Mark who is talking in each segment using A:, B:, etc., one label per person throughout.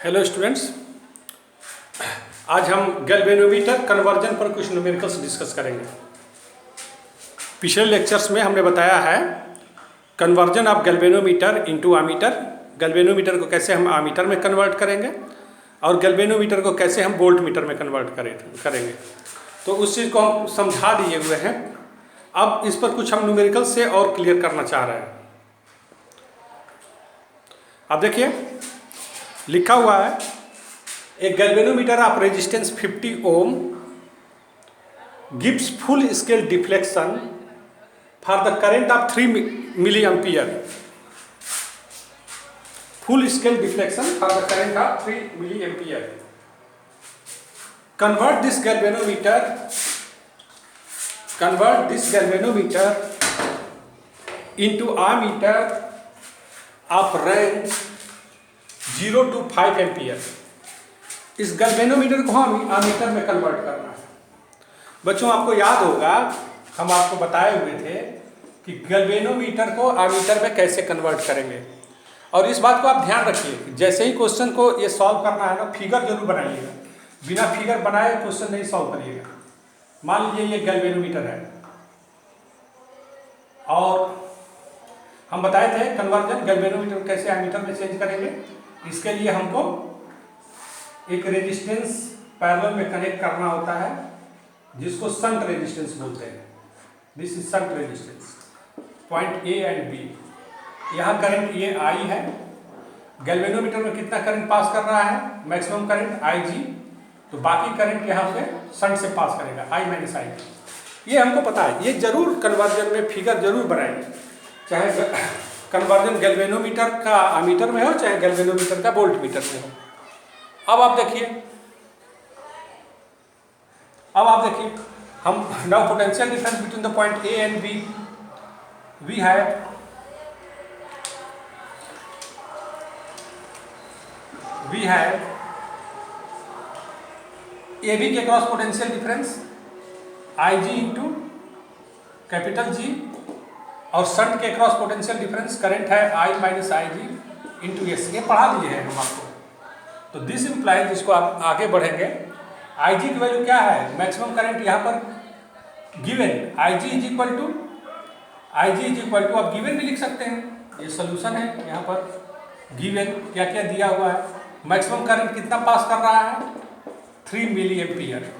A: Hello students, आज हम galvanometer conversion पर कुछ न्यूमेरिकल्स डिस्कस करेंगे। पिछले लेक्चर्स में हमने बताया है conversion of galvanometer into ammeter, galvanometer को कैसे हम आमीटर में कन्वर्ट करेंगे और गैल्वेनोमीटर को कैसे हम वोल्ट मीटर में कन्वर्ट करेंगे। तो उस चीज़ को हम समझा दिए हुए हैं। अब इस पर कुछ हम न्यूमेरिकल्स से और क्लियर करना चाह रहे हैं। अब देखिए लिखा हुआ है a galvanometer of resistance 50 ohm gives full scale deflection for the current of 3 milli ampere. Full scale deflection for the current of 3 milli ampere. convert this galvanometer into ammeter of range 0 to 5 ampere. इस galvanometer को हम ammeter में convert करना है। बच्चों आपको याद होगा हम आपको बताए हुए थे कि गैल्वेनोमीटर को आमीटर में कैसे कन्वर्ट करेंगे। और इस बात को आप ध्यान रखिए, जैसे ही क्वेश्चन को ये सॉल्व करना है ना, फिगर जरूर बनाइएगा। बिना फिगर बनाए क्वेश्चन नहीं सॉल्व करिएगा। मान लीजिए ये गैल्वेनोमीटर है और हम बताए थे कन्वर्जन गैल्वेनोमीटर कैसे आमीटर में चेंज करेंगे। इसके लिए हमको एक रेजिस्टेंस पैरेलल में कनेक्ट करना होता है जिसको शंट रेजिस्टेंस बोलते हैं। This is shunt resistance, point A and b. यहाँ करंट ये आई है। गैल्वेनोमीटर में कितना करंट पास कर रहा है? मैक्सिमम करंट आई जी। तो बाकी करंट यहाँ पे शंट से पास करेगा, आई माइनस आई। ये हमको पता है। ये जरूर कन्वर्जन में फिगर जरूर बनाएंगे, चाहे कन्वर्जन गैल्वेनोमीटर का आमीटर में हो चाहे गैल्वेनोमीटर का वोल्ट मीटर में हो। अब आप देखिए हम now potential difference between the point A and B. We have A B के cross potential difference I G into capital G और शंट के क्रॉस पोटेंशियल डिफरेंस करंट है I minus I G into S. ये पढ़ा दिए हैं हम आपको। तो दिस इम्प्लाइज, इसको आप आगे बढ़ेंगे, आई जी की वैल्यू क्या है? मैक्सिमम करंट यहाँ पर given I G is equal to आप गिवन भी लिख सकते हैं। ये सोल्यूशन है। यहाँ पर गिवन क्या क्या दिया हुआ है। मैक्सिमम करंट कितना पास कर रहा है? 3 मिली एम्पियर।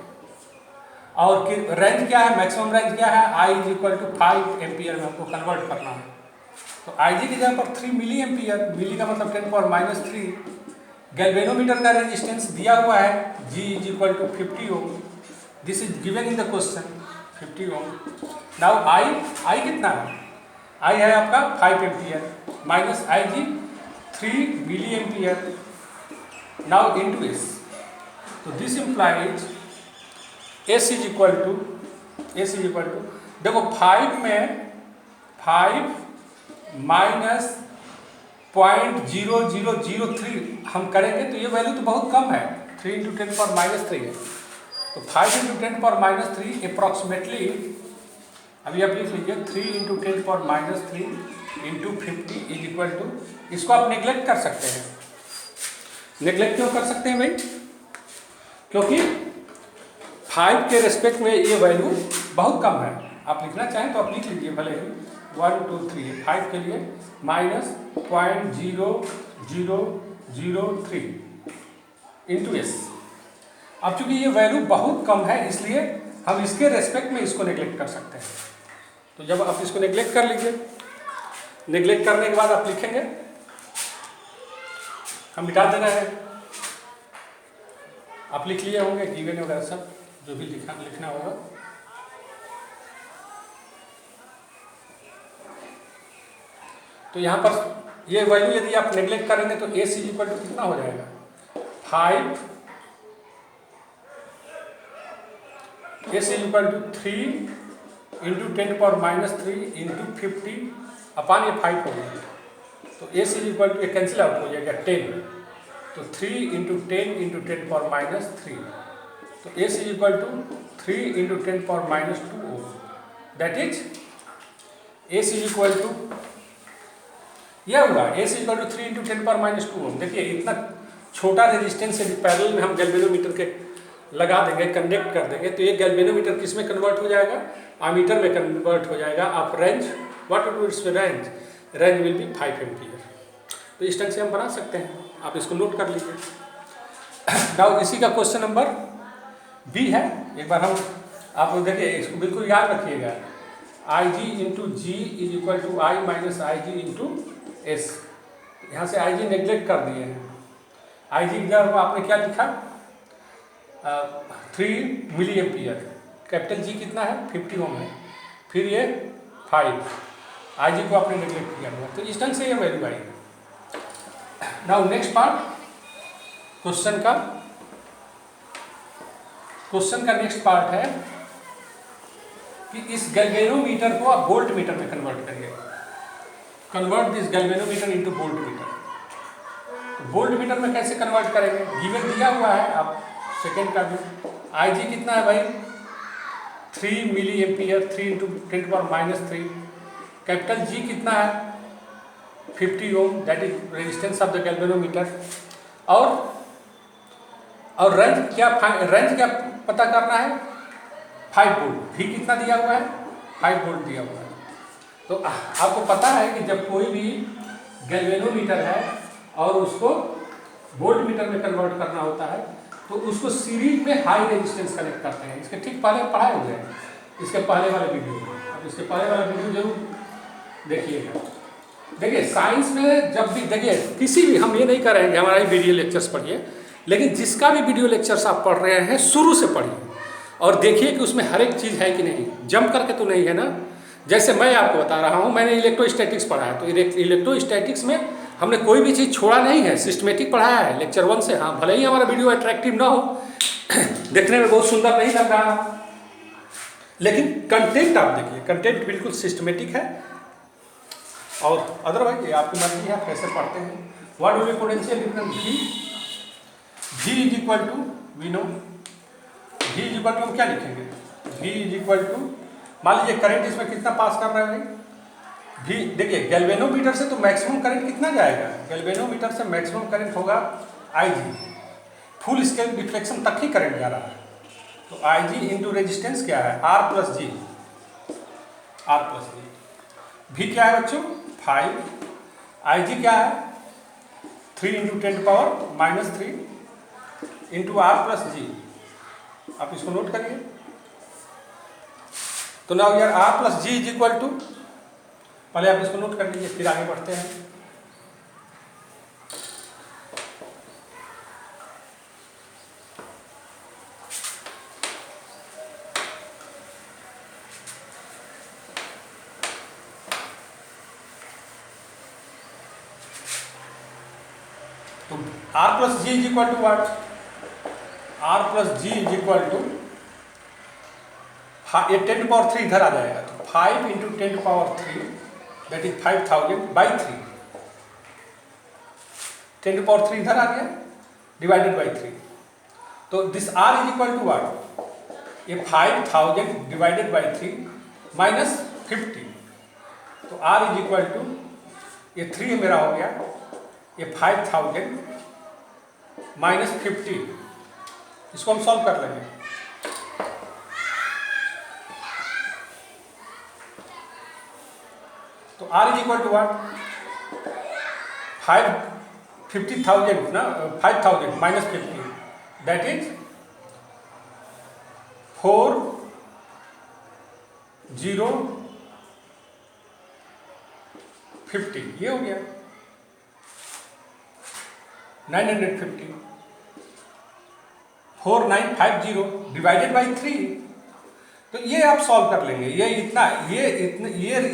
A: और रेंज क्या है? मैक्सिमम रेंज क्या है? I is equal to 5 ampere में हमको कन्वर्ट करना है। तो आई जी की जगह पर 3 मिली एम्पियर, मिली का मतलब 10⁻³ गैल्वेनोमीटर का रेजिस्टेंस दिया हुआ है G is equal to 50 ohm. This is given in the question 50 ohm. Now I कितना है? आई है आपका 5 ampere minus I G 3 milli ampere. Now into S. तो this implies S is equal to देखो 5 में 5 माइनस 0.0003 हम करेंगे तो ये वैल्यू तो बहुत कम है, 3 इंटू 10⁻³ है। तो 5 इंटू 10⁻³ अप्रॉक्सीमेटली, अभी आप लिख लीजिए 3 into 10⁻³ into 50 is equal to, इसको आप नेग्लेक्ट कर सकते हैं। नेग्लेक्ट क्यों कर सकते हैं भाई? क्योंकि 5 के रेस्पेक्ट में ये वैल्यू बहुत कम है। आप लिखना चाहें तो आप लिख लीजिए, भले ही 1 2 3 5 के लिए माइनस 0.0003 इंटू एस। अब चूंकि ये वैल्यू बहुत कम है इसलिए हम इसके रेस्पेक्ट में इसको नेग्लेक्ट कर सकते हैं। तो जब आप इसको नेग्लेक्ट कर लीजिए, नेग्लेक्ट करने के बाद आप लिखेंगे, हम मिटा दे रहे हैं। आप लिख लिए होंगे गिवन वगैरह सब जो भी लिखना होगा। तो यहाँ पर ये वैल्यू यदि आप नेग्लेक्ट करेंगे तो ए सी इक्वल टू कितना हो जाएगा? 5 ए C equal to 3 into 10⁻³ into 50 अपान ये 5 हो गया। तो ए सी इक्वल टू ये कैंसिल आउट हो जाएगा 10। तो 3 इंटू 10 इंटू 10⁻³ तो A C equal to 3 into 10⁻² ohm. That is A C equal to यह हुआ A C equal to 3 into 10⁻² ohm. देखिए इतना छोटा रेजिस्टेंस से पैरेलल में हम गैल्वेनोमीटर के लगा देंगे, कनेक्ट कर देंगे, तो ये गैल्वेनोमीटर किस में कन्वर्ट हो जाएगा? एमीटर में कन्वर्ट हो जाएगा। आप range, what will B it's range? Range will be 5 ampere. तो इस ढंग से हम बना सकते हैं, आप इसको नोट कर लीजिए। नाउ इसी का क्वेश्चन नंबर बी है, एक बार हम आप लोग देखिए, इसको बिल्कुल याद रखिएगा। I G into G is equal to I minus I G into S. यहाँ से आई जी नेग्लेक्ट कर दिए हैं। आई जी की जगह आपने क्या लिखा? 3 मिली एम्पियर। कैपिटल जी कितना है? 50 ओम है। फिर ये 5, आई जी को आपने नेग्लेक्ट किया हुआ, तो इस ढंग से ये वैल्यू आएगी। नाउ नेक्स्ट पार्ट क्वेश्चन का नेक्स्ट पार्ट है कि इस गैल्वेनोमीटर को आप वोल्ट मीटर में कन्वर्ट करिए। Convert this galvanometer into volt meter. तो वोल्ट मीटर में कैसे कन्वर्ट करेंगे? गिवन दिया हुआ है, आप सेकेंड का भी। आई जी कितना है भाई? 3 milli ampere, 3 into 10⁻³ capital G कितना है? 50 ohm, that is resistance of the galvanometer. और रेंज क्या पता करना है? 5 वोल्ट। भी कितना दिया हुआ है? 5 वोल्ट दिया हुआ है। तो आपको पता है कि जब कोई भी गैल्वेनोमीटर है और उसको वोल्ट मीटर में कन्वर्ट करना होता है, तो उसको सीरीज में हाई रेजिस्टेंस कनेक्ट करते हैं। इसके ठीक पहले पढ़ाए हुए हैं, इसके पहले वाले वीडियो में। अब इसके पहले वाला वीडियो जरूर देखिएगा। देखिए साइंस में जब भी देखिए, किसी भी, हम ये नहीं कर रहे हैं कि हमारा ही वीडियो लेक्चर्स पढ़िए, लेकिन जिसका भी वीडियो लेक्चर्स आप पढ़ रहे हैं शुरू से पढ़िए और देखिए कि उसमें हर एक चीज़ है कि नहीं, जंप करके तो नहीं है ना। जैसे मैं आपको बता रहा हूँ, मैंने इलेक्ट्रोस्टैटिक्स पढ़ा है, तो इलेक्ट्रोस्टैटिक्स में हमने कोई भी चीज़ छोड़ा नहीं है, सिस्टमेटिक पढ़ाया है लेक्चर 1 से। हाँ, भले ही हमारा वीडियो अट्रैक्टिव ना हो, देखने में बहुत सुंदर नहीं लग रहा, लेकिन कंटेंट आप देखिए, कंटेंट बिल्कुल सिस्टमेटिक है। और अदरवाइज ये आपकी मर्जी है, आप कैसे पढ़ते हैं। What will be potential difference? V is equal to, we know V is equal to, हम क्या लिखेंगे? V इज इक्वल टू, मान लीजिए करंट इसमें कितना पास कर रहा है भाई? V, देखिए गैल्वेनोमीटर से तो मैक्सिमम करंट कितना जाएगा? गैल्वेनोमीटर से मैक्सिमम करंट होगा IG, फुल स्केल डिफ्लेक्शन तक ही करंट जा रहा है। तो IG इंटू रेजिस्टेंस क्या है? R प्लस जी। V क्या है बच्चों? 5। IG क्या है? 3 into 10⁻³ into R plus G. आप इसको नोट करिए। तो नाउ यार R plus G is equal to, पहले आप इसको नोट कर लीजिए, फिर आगे बढ़ते हैं। तो R plus G is equal to what? R plus G is equal to, ये 10⁻³ इधर आ जाएगा, तो 5 इंटू 10⁻³ दैट इज 5000/3। 10⁻³ इधर आ गया, डिवाइडेड बाई 3। तो this R is equal to what? ये 5000 डिवाइडेड बाई 3 माइनस 50। तो R इज इक्वल टू, ये 3 मेरा हो गया, ये 5000 माइनस 50। इसको हम सॉल्व कर लेंगे। तो R is equal to what? 50,000 ना, 5000 माइनस 50 दैट इज 4050, ये हो गया 950। 4950 डिवाइडेड बाई 3। तो ये आप सॉल्व कर लेंगे। ये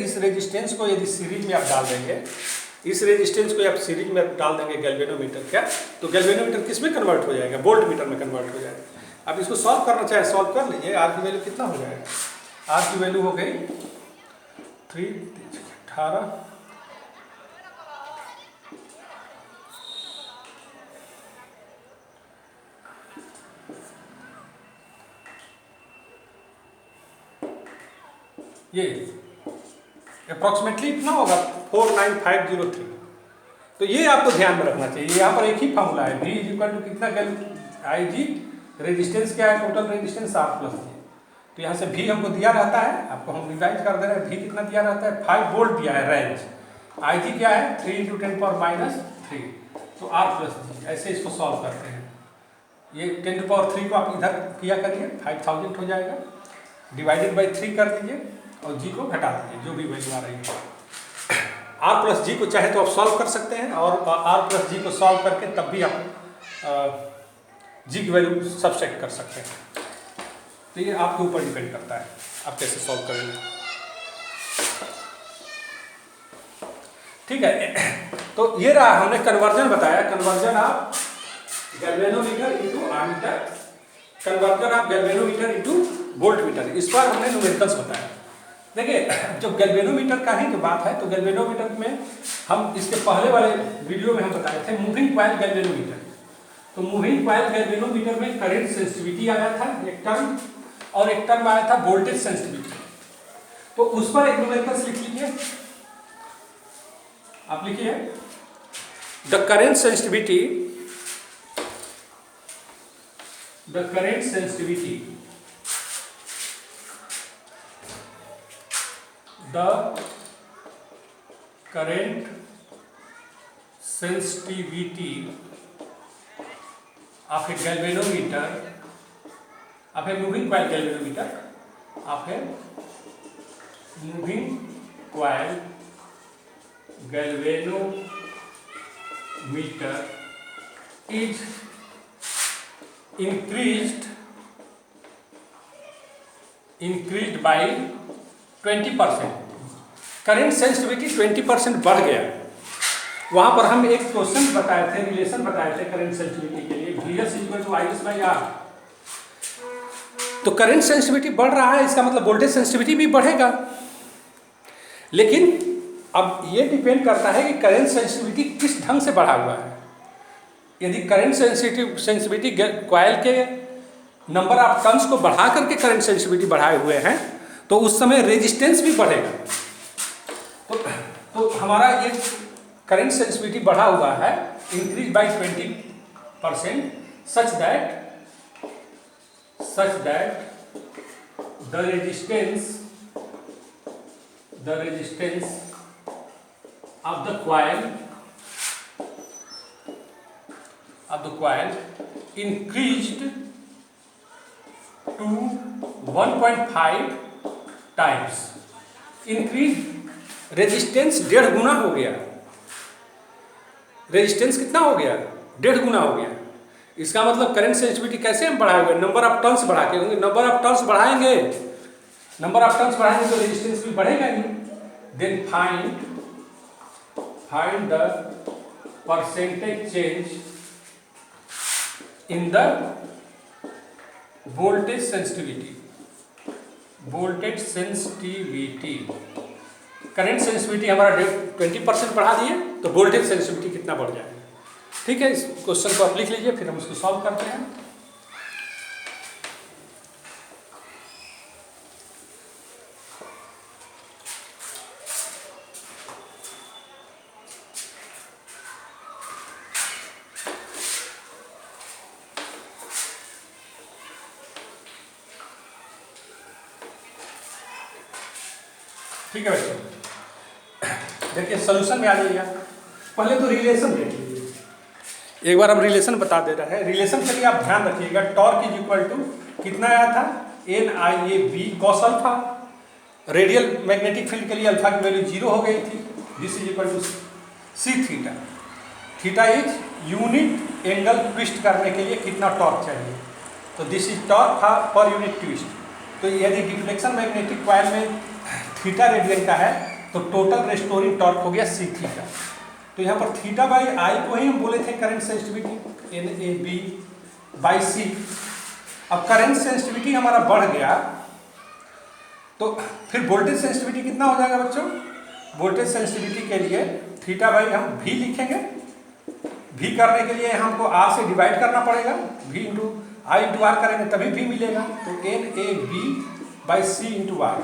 A: इस रेजिस्टेंस को यदि सीरीज में आप डाल देंगे, इस रेजिस्टेंस को आप सीरीज में डाल देंगे गैल्वेनोमीटर क्या, तो गैल्वेनोमीटर किस में कन्वर्ट हो जाएगा? वोल्ट मीटर में कन्वर्ट हो जाएगा। अब इसको सॉल्व करना चाहे सॉल्व कर लीजिए। आर की वैल्यू कितना हो जाएगा? आर की वैल्यू हो गई 318। ये अप्रोक्सीमेटली इतना होगा 49503। तो ये आपको ध्यान में रखना चाहिए। यहाँ पर एक ही फॉर्मूला है, V इज इक्वल टू कितना आई जी, रेजिस्टेंस क्या है, टोटल रेजिस्टेंस R प्लस जी। तो यहाँ से V हमको दिया रहता है, आपको हम रिवाइज कर दे रहे हैं, V कितना दिया रहता है 5 वोल्ट दिया है रेंज, आई जी क्या है 3 × 10⁻³ तो R प्लस जी। ऐसे इसको सॉल्व करते हैं। ये 10⁻³ को आप इधर किया करिए, 5000 हो जाएगा, डिवाइडेड बाई 3 कर दीजिए और जी को घटा दीजिए जो भी वैल्यू आ रही है। आर प्लस जी को चाहे तो आप सॉल्व कर सकते हैं, और आर प्लस जी को सॉल्व करके तब भी आप जी की वैल्यू सबसेट कर सकते हैं। तो ये आपके ऊपर डिपेंड करता है आप कैसे सॉल्व करेंगे। ठीक है, तो ये रहा, हमने कन्वर्जन बताया, conversion of galvanometer into ammeter, conversion of galvanometer into voltmeter. इस पर हमने न्यूमेरिकल्स बताया। देखिए, जो गैल्वेनोमीटर का ही जो बात है, तो गैल्वेनोमीटर में हम इसके पहले वाले वीडियो में हम बताए थे मूविंग कॉइल गैल्वेनोमीटर। तो मूविंग कॉइल गैल्वेनोमीटर में करंट सेंसिटिविटी आया था एक टर्म, और एक टर्म आया था वोल्टेज सेंसिटिविटी। तो उस पर एक न्यूमेरिकल्स लिख लीजिए, आप लिखिए the current sensitivity, the current sensitivity, the current sensitivity of a galvanometer, of a moving coil galvanometer, of a moving coil galvanometer is increased by 20%। Current sensitivity 20% बढ़ गया। वहां पर हम एक क्वेश्चन बताए थे, रिलेशन बताए थे करंट सेंसिटिविटी के लिए, VS = IS/R। तो करंट सेंसिटिविटी बढ़ रहा है, इसका मतलब वोल्टेज सेंसिटिविटी भी बढ़ेगा। लेकिन अब ये डिपेंड करता है कि करंट सेंसिटिविटी किस ढंग से बढ़ा हुआ है। यदि करंट सेंसिटिविटी कॉइल के नंबर ऑफ टर्न्स को बढ़ा करके करंट सेंसिटिविटी बढ़ाए हुए हैं, तो उस समय रेजिस्टेंस भी बढ़ेगा। तो हमारा ये करंट सेंसिटिविटी बढ़ा हुआ है, increase by 20%, such that the resistance of the coil increased to 1.5 times। Increase resistance 1.5 गुना हो गया। रेजिस्टेंस कितना हो गया? 1.5 गुना हो गया। इसका मतलब करंट सेंसिटिविटी कैसे हम बढ़ाए हुए? नंबर ऑफ टर्न्स बढ़ा के। नंबर ऑफ टर्न्स बढ़ाएंगे तो रेजिस्टेंस भी बढ़ेगा ही। Then find the percentage change in the voltage sensitivity। Current sensitivity हमारा 20% बढ़ा दिए, तो वोल्टेज सेंसिटिविटी कितना बढ़ जाएगा। ठीक है, इस क्वेश्चन को आप लिख लीजिए, फिर हम इसको सॉल्व करते हैं। ठीक है बच्चों, देखिए सॉल्यूशन में आ जाइए। पहले तो रिलेशन देख लीजिए, एक बार हम रिलेशन बता दे रहे हैं। रिलेशन के लिए आप ध्यान रखिएगा, टॉर्क इज इक्वल टू कितना आया था, NIAB cos alpha. Radial magnetic field के लिए अल्फा की वैल्यू 0 हो गई थी। This is equal to C theta. Theta is unit angle twist करने के लिए कितना टॉर्क चाहिए, तो this is torque per unit twist. तो यदि डिफ्लेक्शन मैग्नेटिक कॉइल में थीटा रेडियन का है, तो टोटल रेस्टोरिंग टॉर्क हो गया C थीटा। तो यहाँ पर थीटा बाई आई को ही हम बोले थे करंट सेंसिटिविटी, NAB/C। अब करंट सेंसिटिविटी हमारा बढ़ गया, तो फिर वोल्टेज सेंसिटिविटी कितना हो जाएगा बच्चों? वोल्टेज सेंसिटिविटी के लिए थीटा बाई हम V लिखेंगे। V करने के लिए हमको R से डिवाइड करना पड़ेगा, V into I into R करेंगे तभी V मिलेगा। तो NAB/C इंटू R,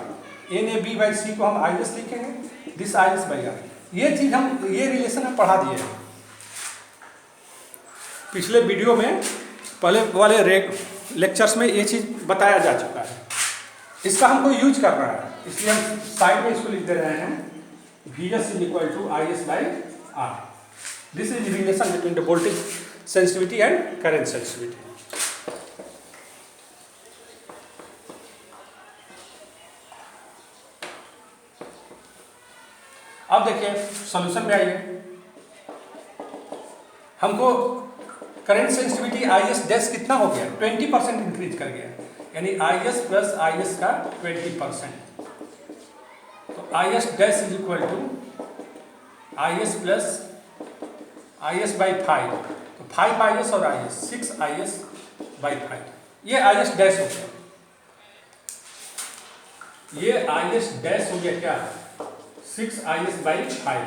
A: NAB/C को हम IS लिखेंगे, दिस IS/R। ये चीज हम, ये रिलेशन हम पढ़ा दिए हैं। पिछले वीडियो में पहले वाले लेक्चर्स में ये चीज़ बताया जा चुका है। इसका हमको यूज करना है, इसलिए हम साइड में इसको लिख दे रहे हैं Vs is equal to IS by R। This is relation between the voltage sensitivity and current sensitivity. अब देखिए सॉल्यूशन में आइए, हमको करंट सेंसिटिविटी IS डैश कितना हो गया, 20% इंक्रीज कर गया, यानी IS प्लस IS का 20%। तो IS dash is equal to IS plus IS by 5, तो 5IS और IS 6IS बाई 5, ये IS डैश हो गया, ये IS डैश हो गया क्या, 6IS by 5।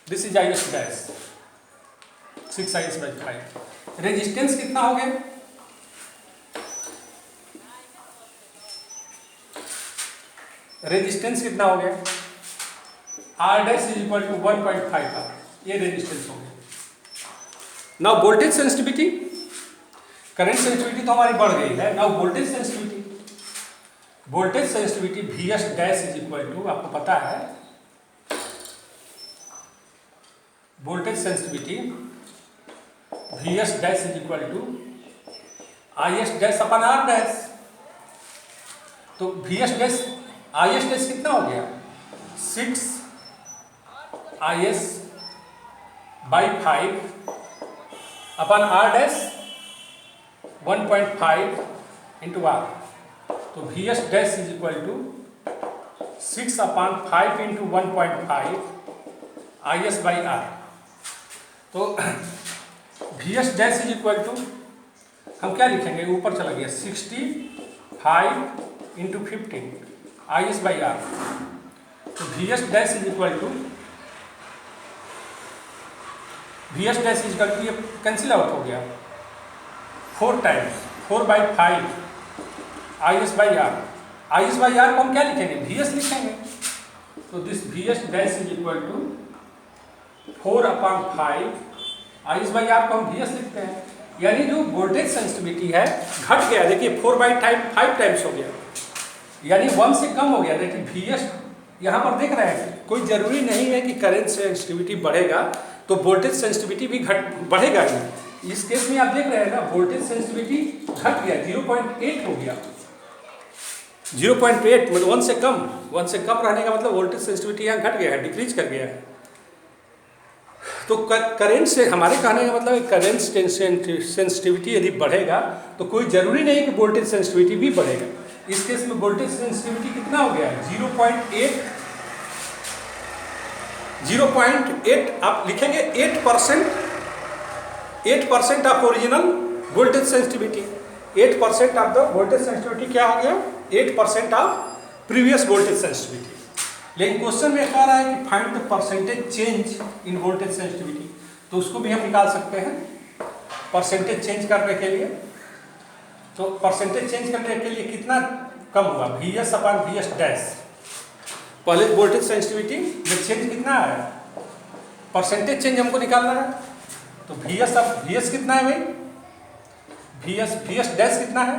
A: This is IS dash 6IS by 5। Resistance कितना हो गया, रेजिस्टेंस कितना हो गया, R dash is equal to 1.5R, ये रेजिस्टेंस हो गया। Now voltage sensitivity, current sensitivity तो हमारी बढ़ गई है। Now voltage sensitivity, voltage sensitivity Vs dash is equal to, आपको पता है voltage sensitivity Vs dash is equal to IS dash upon R dash. तो Vs डैश IS डैश कितना हो गया, 6IS by 5 upon R dash 1.5 into R। तो Vs dash is equal to 6/5 into 1.5 IS by R। तो Vs dash is equal to हम क्या लिखेंगे, ऊपर चला गया 65 इंटू 15 IS बाई R। तो Vs dash is equal to, Vs dash is equal to, ये कैंसिल आउट हो गया 4 times 4/5 IS by R। IS by R को हम क्या लिखेंगे, Vs लिखेंगे। तो this Vs dash is equal to 4/5 IS by R को हम Vs लिखते हैं, यानी जो वोल्टेज सेंसिटिविटी है घट गया। देखिए 4/5 टाइम्स हो गया, यानी 1 से कम हो गया। देखिए Vs यहाँ पर देख रहे हैं, कोई जरूरी नहीं है कि करंट सेंसिटिविटी बढ़ेगा तो वोल्टेज सेंसिटिविटी भी बढ़ेगा ही। इस केस में आप देख रहे हैं ना, वोल्टेज सेंसिटिविटी घट गया, 0.8 हो गया, 0.8 मतलब 1 से कम रहने का मतलब वोल्टेज सेंसिटिविटी यहाँ घट गया है, डिक्रीज कर गया है। तो करंट से हमारे कहने का मतलब करंट सेंसिटिविटी यदि बढ़ेगा तो कोई जरूरी नहीं कि वोल्टेज सेंसिटिविटी भी बढ़ेगा। इस केस में वोल्टेज सेंसिटिविटी कितना हो गया है, 0.8 आप लिखेंगे 8% of original voltage sensitivity. 8% of the voltage sensitivity क्या हो गया, 8% ऑफ प्रीवियस वोल्टेज सेंसिटिविटी। लेकिन क्वेश्चन में कह रहा है कि find the percentage change in voltage sensitivity, तो उसको भी हम निकाल सकते हैं परसेंटेज चेंज करने के लिए। तो परसेंटेज चेंज करने के लिए कितना कम हुआ, Vs/Vs डैश। पहले वोल्टेज सेंसिटिविटी में चेंज कितना है, परसेंटेज चेंज हमको निकालना है। तो Vs कितना है भाई, Vs डैश कितना है,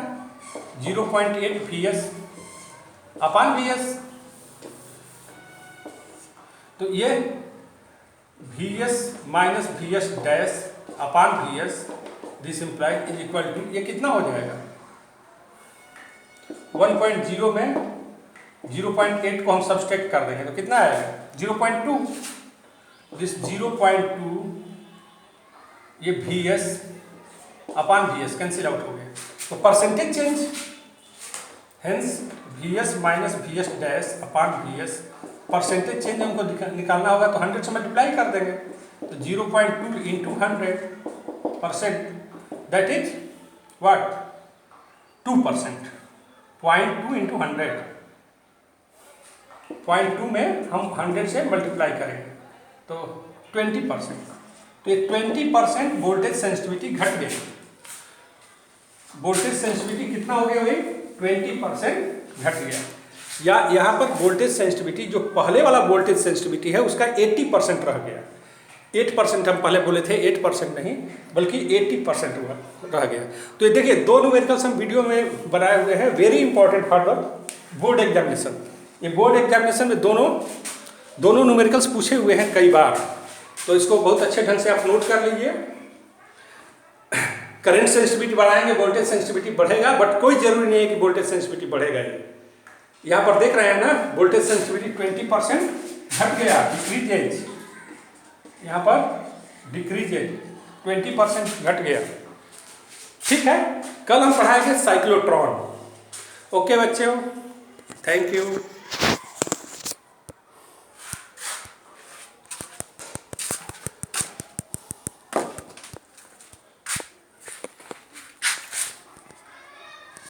A: 0.8 Vs/Vs। तो ये Vs minus Vs dash upon Vs, this implies is equal to, ये कितना हो जाएगा, 1.0 में 0.8 को हम सब्सट्रैक्ट कर देंगे तो कितना आएगा, 0.2। दिस 0.2 ये Vs upon Vs cancel out हो गया। तो percentage change, hence Vs minus Vs dash upon Vs, percentage change हमको निकालना होगा तो 100 से मल्टीप्लाई कर देंगे। तो 0.2 into 100%, that is what, 2%। 0.2 into 100, 0.2 में हम 100 से मल्टीप्लाई करेंगे तो 20%। तो ये 20% वोल्टेज सेंसिटिविटी घट गई। वोल्टेज सेंसिटिविटी कितना हो गया भाई, 20% घट गया। या यहाँ पर वोल्टेज सेंसिटिविटी जो पहले वाला वोल्टेज सेंसिटिविटी है उसका 80% रह गया। 8% हम पहले बोले थे, 8% नहीं बल्कि 80% रह गया। तो ये देखिए 2 न्यूमेरिकल्स हम वीडियो में बनाए हुए हैं, very important for the board examination. ये बोर्ड एग्जामिनेशन में दोनों न्यूमेरिकल्स पूछे हुए हैं कई बार, तो इसको बहुत अच्छे ढंग से आप नोट कर लीजिए। करंट सेंसिटिविटी बढ़ाएंगे वोल्टेज सेंसिटिविटी बढ़ेगा, बट कोई जरूरी नहीं है कि वोल्टेज सेंसिटिविटी बढ़ेगा। ये यहाँ पर देख रहे हैं ना, वोल्टेज सेंसिटिविटी 20% घट गया, डिक्रीजेज, यहाँ पर डिक्रीजेज 20% घट गया। ठीक है, कल हम पढ़ाएंगे साइक्लोट्रॉन। ओके बच्चों, थैंक यू।